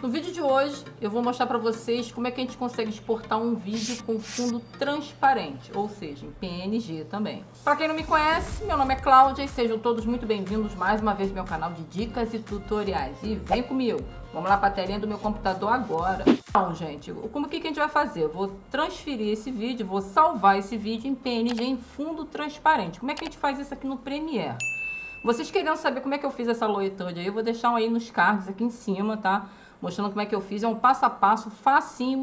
No vídeo de hoje eu vou mostrar para vocês como é que a gente consegue exportar um vídeo com fundo transparente, ou seja, em PNG também. Para quem não me conhece, meu nome é Cláudia e sejam todos muito bem-vindos mais uma vez ao meu canal de dicas e tutoriais. E vem comigo, vamos lá para a telinha do meu computador agora. Então, gente, como que a gente vai fazer? Eu vou transferir esse vídeo, vou salvar esse vídeo em PNG em fundo transparente. Como é que a gente faz isso aqui no Premiere? Vocês querendo saber como é que eu fiz essa loetade aí, eu vou deixar aí nos cards aqui em cima, tá? Mostrando como é que eu fiz, é um passo a passo facinho,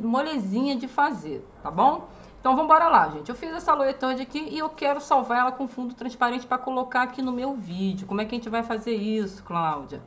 molezinha de fazer, tá bom? Então vamos embora lá, gente. Eu fiz essa loetade aqui e eu quero salvar ela com fundo transparente para colocar aqui no meu vídeo. Como é que a gente vai fazer isso, Cláudia?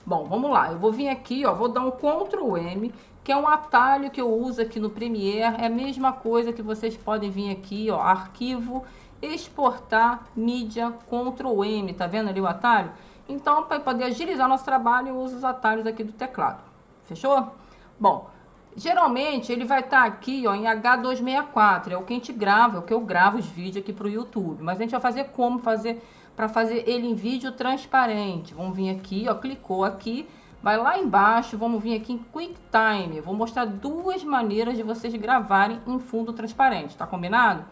Bom, vamos lá. Eu vou vir aqui, ó, vou dar um Ctrl M, que é um atalho que eu uso aqui no Premiere. É a mesma coisa que vocês podem vir aqui, ó, arquivo, exportar, mídia, Ctrl M, tá vendo ali o atalho? Então, para poder agilizar nosso trabalho, eu uso os atalhos aqui do teclado. Fechou? Bom, geralmente ele vai estar aqui, ó, em H264, é o que a gente grava, é o que eu gravo os vídeos aqui para o YouTube. Mas a gente vai fazer como fazer para fazer ele em vídeo transparente. Vamos vir aqui, ó, clicou aqui, vai lá embaixo, vamos vir aqui em QuickTime. Eu vou mostrar duas maneiras de vocês gravarem em fundo transparente, tá combinado?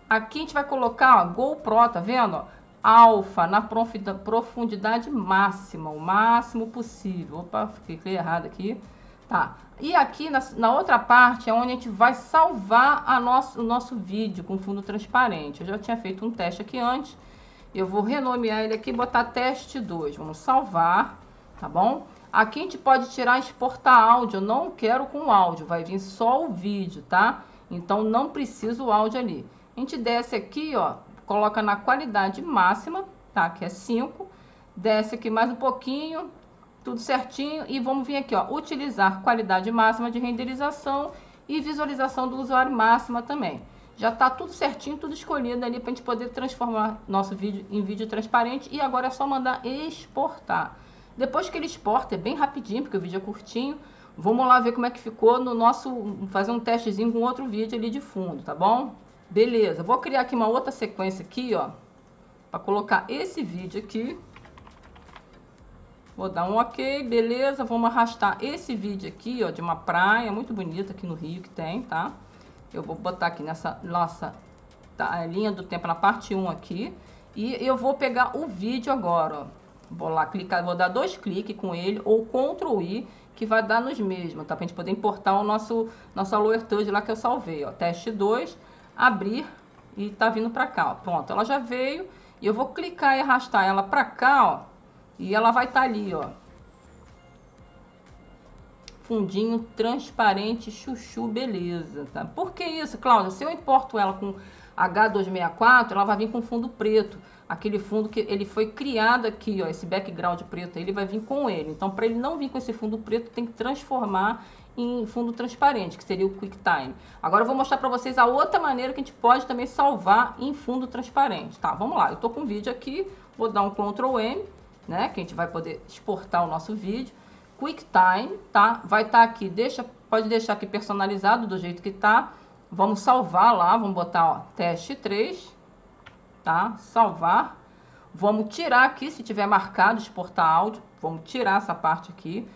Aqui a gente vai colocar, ó, GoPro, tá vendo, ó? Alfa na profundidade máxima, o máximo possível. Opa, fiquei errado aqui. Tá. E aqui na outra parte é onde a gente vai salvar o nosso vídeo com fundo transparente. Eu já tinha feito um teste aqui antes. Eu vou renomear ele aqui e botar teste 2. Vamos salvar, tá bom? Aqui a gente pode tirar e exportar áudio. Eu não quero com áudio, vai vir só o vídeo, tá? Então não precisa o áudio ali. A gente desce aqui, ó, coloca na qualidade máxima, tá? Que é 5. Desce aqui mais um pouquinho, tudo certinho. E vamos vir aqui, ó, utilizar qualidade máxima de renderização e visualização do usuário máxima também. Já tá tudo certinho, tudo escolhido ali pra gente poder transformar nosso vídeo em vídeo transparente. E agora é só mandar exportar. Depois que ele exporta, é bem rapidinho, porque o vídeo é curtinho. Vamos lá ver como é que ficou no nosso... fazer um testezinho com outro vídeo ali de fundo, tá bom? Beleza, vou criar aqui uma outra sequência aqui, ó, para colocar esse vídeo aqui. Vou dar um ok, beleza, vamos arrastar esse vídeo aqui, ó, de uma praia muito bonita aqui no Rio que tem, tá? Eu vou botar aqui nessa nossa linha do tempo, na parte 1 aqui. E eu vou pegar o vídeo agora, ó. Vou lá clicar, vou dar 2 cliques com ele, ou Ctrl I, que vai dar nos mesmos, tá? Pra gente poder importar o nossa loetade lá que eu salvei, ó. Teste 2. Abrir e tá vindo pra cá, ó. Pronto, ela já veio e eu vou clicar e arrastar ela pra cá, ó, e ela vai estar ali, ó, fundinho transparente, chuchu, beleza, tá? Por que isso, Cláudia? Se eu importo ela com H264, ela vai vir com fundo preto, aquele fundo que ele foi criado aqui, ó, esse background preto, ele vai vir com ele. Então, para ele não vir com esse fundo preto, tem que transformar em fundo transparente, que seria o QuickTime. Agora eu vou mostrar para vocês a outra maneira que a gente pode também salvar em fundo transparente, tá? Vamos lá, eu tô com o vídeo aqui, vou dar um Ctrl M, né, que a gente vai poder exportar o nosso vídeo. QuickTime, tá? Vai estar aqui, pode deixar aqui personalizado do jeito que tá. Vamos salvar lá, vamos botar, ó, teste 3, tá? Salvar. Vamos tirar aqui, se tiver marcado exportar áudio, vamos tirar essa parte aqui.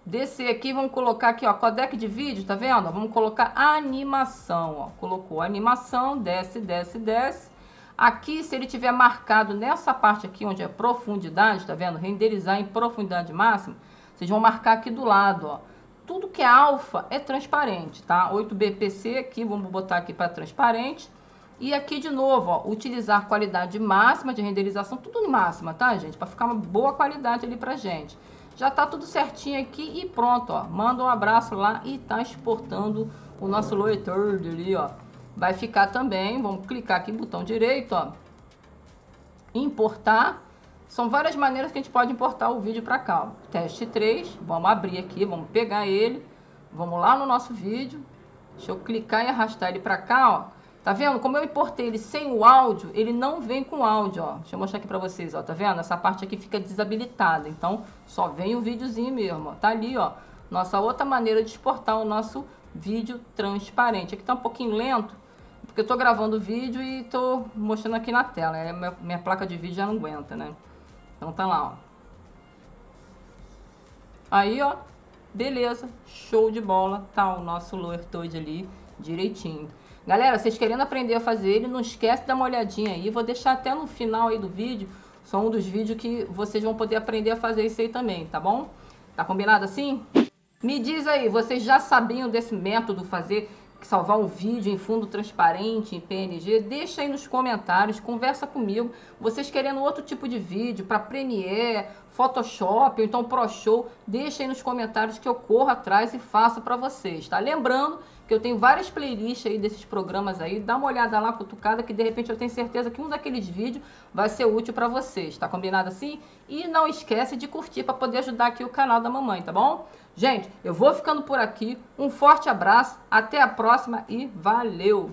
Descer aqui, vamos colocar aqui, ó, codec de vídeo, tá vendo? Vamos colocar animação, ó. Colocou animação, desce, desce, desce. Aqui, se ele tiver marcado nessa parte aqui, onde é profundidade, tá vendo? Renderizar em profundidade máxima, vocês vão marcar aqui do lado, ó. Tudo que é alfa é transparente, tá? 8bpc aqui, vamos botar aqui para transparente. E aqui de novo, ó, utilizar qualidade máxima de renderização, tudo em máxima, tá, gente? Para ficar uma boa qualidade ali pra gente. Já tá tudo certinho aqui e pronto, ó. Manda um abraço lá e tá exportando o nosso loetade ali, ó. Vai ficar também, vamos clicar aqui, botão direito, ó. Importar. São várias maneiras que a gente pode importar o vídeo para cá, ó. Teste 3, vamos abrir aqui, vamos pegar ele. Vamos lá no nosso vídeo. Deixa eu clicar e arrastar ele para cá, ó. Tá vendo? Como eu importei ele sem o áudio, ele não vem com áudio, ó. Deixa eu mostrar aqui pra vocês, ó. Tá vendo? Essa parte aqui fica desabilitada. Então, só vem o videozinho mesmo, ó. Tá ali, ó. Nossa outra maneira de exportar o nosso vídeo transparente. Aqui tá um pouquinho lento, porque eu tô gravando o vídeo e tô mostrando aqui na tela. Minha placa de vídeo já não aguenta, né? Então tá lá, ó. Aí, ó. Beleza, show de bola, tá o nosso Lower Third ali direitinho. Galera, vocês querendo aprender a fazer ele, não esquece de dar uma olhadinha aí, vou deixar até no final aí do vídeo, são um dos vídeos que vocês vão poder aprender a fazer isso aí também, tá bom? Tá combinado assim? Me diz aí, vocês já sabiam desse método salvar um vídeo em fundo transparente, em PNG? Deixa aí nos comentários, conversa comigo. Vocês querendo outro tipo de vídeo para Premiere, Photoshop ou então ProShow, deixa aí nos comentários que eu corro atrás e faço para vocês, tá? Lembrando que eu tenho várias playlists aí desses programas aí, dá uma olhada lá, cutucada, que de repente eu tenho certeza que um daqueles vídeos vai ser útil para vocês, tá combinado assim? E não esquece de curtir para poder ajudar aqui o canal da mamãe, tá bom? Gente, eu vou ficando por aqui, um forte abraço, até a próxima e valeu!